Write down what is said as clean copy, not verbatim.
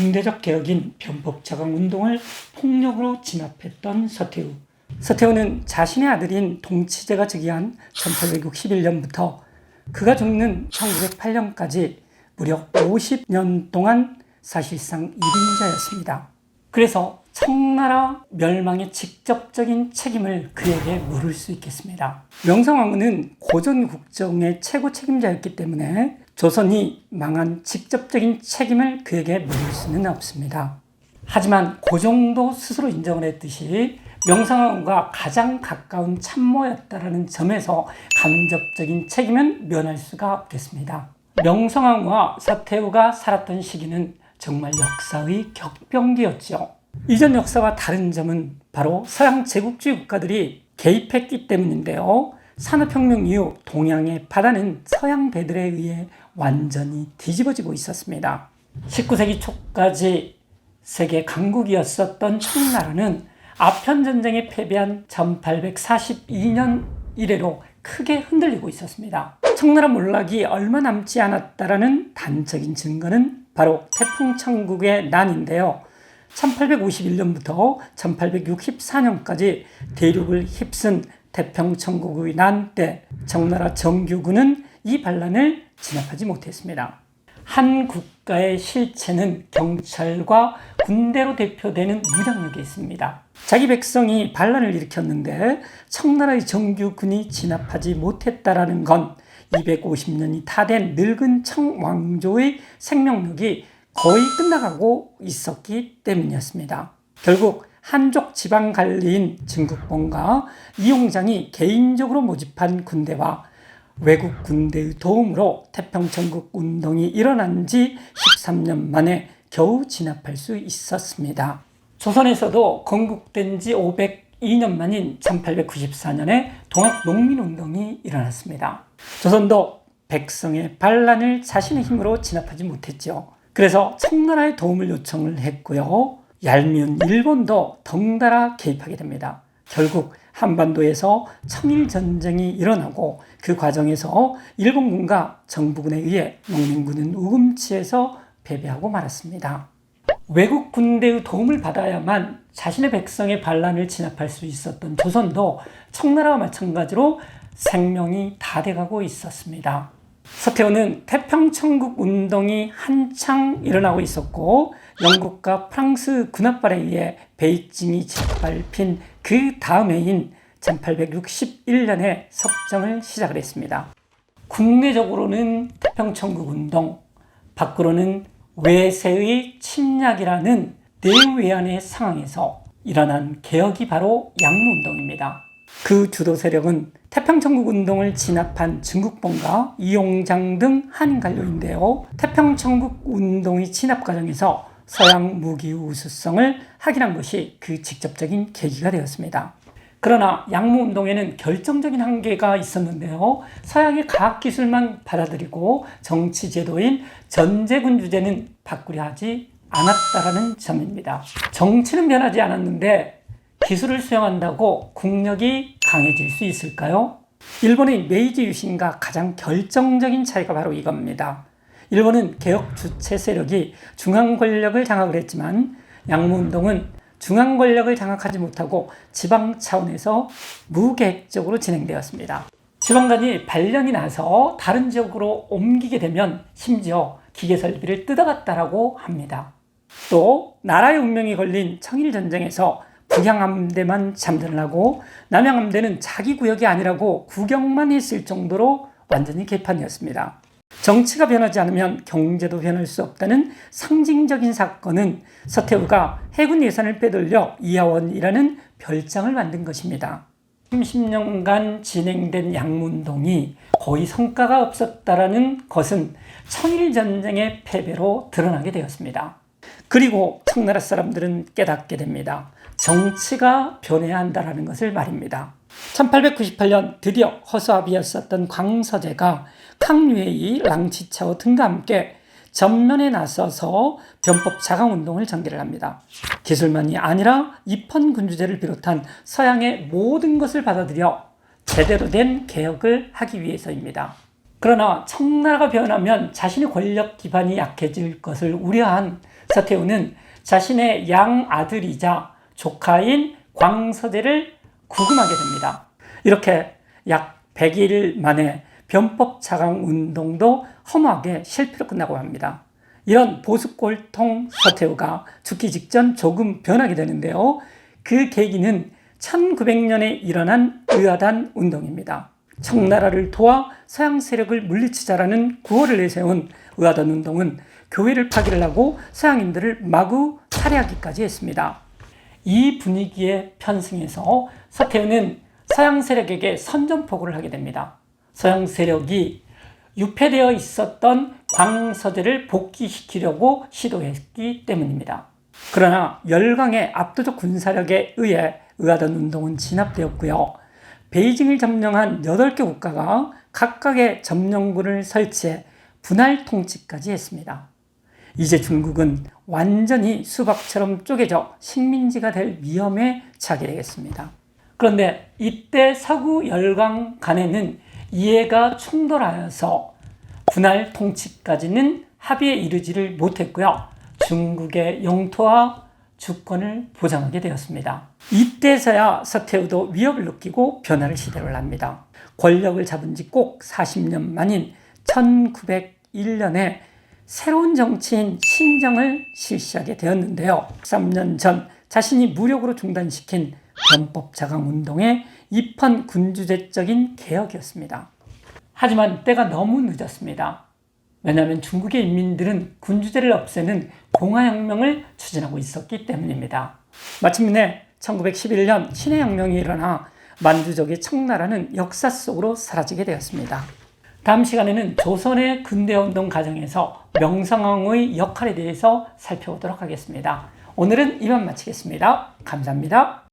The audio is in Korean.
군대적 개혁인 변법자강운동을 폭력으로 진압했던 서태후. 서태후는 자신의 아들인 동치제가 즉위한 1861년부터 그가 죽는 1908년까지 무려 50년 동안 사실상 1인자였습니다. 그래서 청나라 멸망의 직접적인 책임을 그에게 물을 수 있겠습니다. 명성황후는 고전 국정의 최고 책임자였기 때문에 조선이 망한 직접적인 책임을 그에게 물을 수는 없습니다. 하지만 고종도 스스로 인정을 했듯이 명성황후가 가장 가까운 참모였다는 점에서 간접적인 책임은 면할 수가 없겠습니다. 명성황후와 서태후가 살았던 시기는 정말 역사의 격변기였죠. 이전 역사와 다른 점은 바로 서양 제국주의 국가들이 개입했기 때문인데요. 산업혁명 이후 동양의 바다는 서양 배들에 의해 완전히 뒤집어지고 있었습니다. 19세기 초까지 세계 강국이었었던 청나라는 아편전쟁에 패배한 1842년 이래로 크게 흔들리고 있었습니다. 청나라 몰락이 얼마 남지 않았다라는 단적인 증거는 바로 태풍천국의 난인데요. 1851년부터 1864년까지 대륙을 휩쓴 태평천국의 난 때 청나라 정규군은 이 반란을 진압하지 못했습니다. 한 국가의 실체는 경찰과 군대로 대표되는 무장력에 있습니다. 자기 백성이 반란을 일으켰는데 청나라의 정규군이 진압하지 못했다라는 건 250년이 다 된 늙은 청왕조의 생명력이 거의 끝나가고 있었기 때문이었습니다. 결국 한족 지방 관리인 증국본과 이용장이 개인적으로 모집한 군대와 외국 군대의 도움으로 태평천국 운동이 일어난 지 13년 만에 겨우 진압할 수 있었습니다. 조선에서도 건국된 지 502년 만인 1894년에 동학농민운동이 일어났습니다. 조선도 백성의 반란을 자신의 힘으로 진압하지 못했죠. 그래서 청나라의 도움을 요청을 했고요. 얄미운 일본도 덩달아 개입하게 됩니다. 결국 한반도에서 청일전쟁이 일어나고 그 과정에서 일본군과 정부군에 의해 농민군은 우금치에서 패배하고 말았습니다. 외국 군대의 도움을 받아야만 자신의 백성의 반란을 진압할 수 있었던 조선도 청나라와 마찬가지로 생명이 다 돼가고 있었습니다. 서태후는 태평천국 운동이 한창 일어나고 있었고 영국과 프랑스 군합발에 의해 베이징이 짓밟힌 그 다음 해인 1861년에 섭정을 시작을 했습니다. 국내적으로는 태평천국 운동, 밖으로는 외세의 침략이라는 내외환의 상황에서 일어난 개혁이 바로 양무운동입니다. 그 주도 세력은 태평천국 운동을 진압한 증국본과 이용장 등 한인관료인데요. 태평천국 운동의 진압 과정에서 서양 무기의 우수성을 확인한 것이 그 직접적인 계기가 되었습니다. 그러나 양무운동에는 결정적인 한계가 있었는데요. 서양의 과학기술만 받아들이고 정치제도인 전제군주제는 바꾸려 하지 않았다라는 점입니다. 정치는 변하지 않았는데 기술을 수용한다고 국력이 강해질 수 있을까요? 일본의 메이지 유신과 가장 결정적인 차이가 바로 이겁니다. 일본은 개혁 주체 세력이 중앙 권력을 장악을 했지만 양무운동은 중앙 권력을 장악하지 못하고 지방 차원에서 무계획적으로 진행되었습니다. 지방간이 발령이 나서 다른 지역으로 옮기게 되면 심지어 기계 설비를 뜯어갔다라고 합니다. 또 나라의 운명이 걸린 청일전쟁에서 북양함대만 참전을 하고 남양함대는 자기 구역이 아니라고 구경만 했을 정도로 완전히 개판이었습니다. 정치가 변하지 않으면 경제도 변할 수 없다는 상징적인 사건은 서태후가 해군 예산을 빼돌려 이하원이라는 별장을 만든 것입니다. 30년간 진행된 양무운동이 거의 성과가 없었다라는 것은 청일전쟁의 패배로 드러나게 되었습니다. 그리고 청나라 사람들은 깨닫게 됩니다. 정치가 변해야 한다는 것을 말입니다. 1898년 드디어 허수아비였었던 광서제가 캉류에이, 랑치차오 등과 함께 전면에 나서서 변법 자강운동을 전개를 합니다. 기술만이 아니라 입헌군주제를 비롯한 서양의 모든 것을 받아들여 제대로 된 개혁을 하기 위해서입니다. 그러나 청나라가 변하면 자신의 권력 기반이 약해질 것을 우려한 서태후는 자신의 양아들이자 조카인 광서재를 구금하게 됩니다. 이렇게 약 100일 만에 변법 자강 운동도 허무하게 실패로 끝나고 합니다. 이런 보수골통 서태후가 죽기 직전 조금 변하게 되는데요. 그 계기는 1900년에 일어난 의아단 운동입니다. 청나라를 도와 서양 세력을 물리치자라는 구호를 내세운 의아단 운동은 교회를 파기를 하고 서양인들을 마구 살해하기까지 했습니다. 이 분위기에 편승해서 서태후는 서양 세력에게 선전포고를 하게 됩니다. 서양 세력이 유폐되어 있었던 광서재를 복귀시키려고 시도했기 때문입니다. 그러나 열강의 압도적 군사력에 의해 의아단 운동은 진압되었고요. 베이징을 점령한 8개 국가가 각각의 점령군을 설치해 분할 통치까지 했습니다. 이제 중국은 완전히 수박처럼 쪼개져 식민지가 될 위험에 처하게 되겠습니다. 그런데 이때 서구 열강 간에는 이해가 충돌하여서 분할 통치까지는 합의에 이르지를 못했고요. 중국의 영토와 주권을 보장하게 되었습니다. 이때서야 서태후도 위협을 느끼고 변화를 시도를 합니다. 권력을 잡은 지 꼭 40년 만인 1901년에 새로운 정치인 신정을 실시하게 되었는데요. 3년 전 자신이 무력으로 중단시킨 변법 자강 운동의 입헌 군주제적인 개혁이었습니다. 하지만 때가 너무 늦었습니다. 왜냐하면 중국의 인민들은 군주제를 없애는 공화혁명을 추진하고 있었기 때문입니다. 마침내 1911년 신해혁명이 일어나 만주족의 청나라는 역사 속으로 사라지게 되었습니다. 다음 시간에는 조선의 근대운동 과정에서 명성황후의 역할에 대해서 살펴보도록 하겠습니다. 오늘은 이만 마치겠습니다. 감사합니다.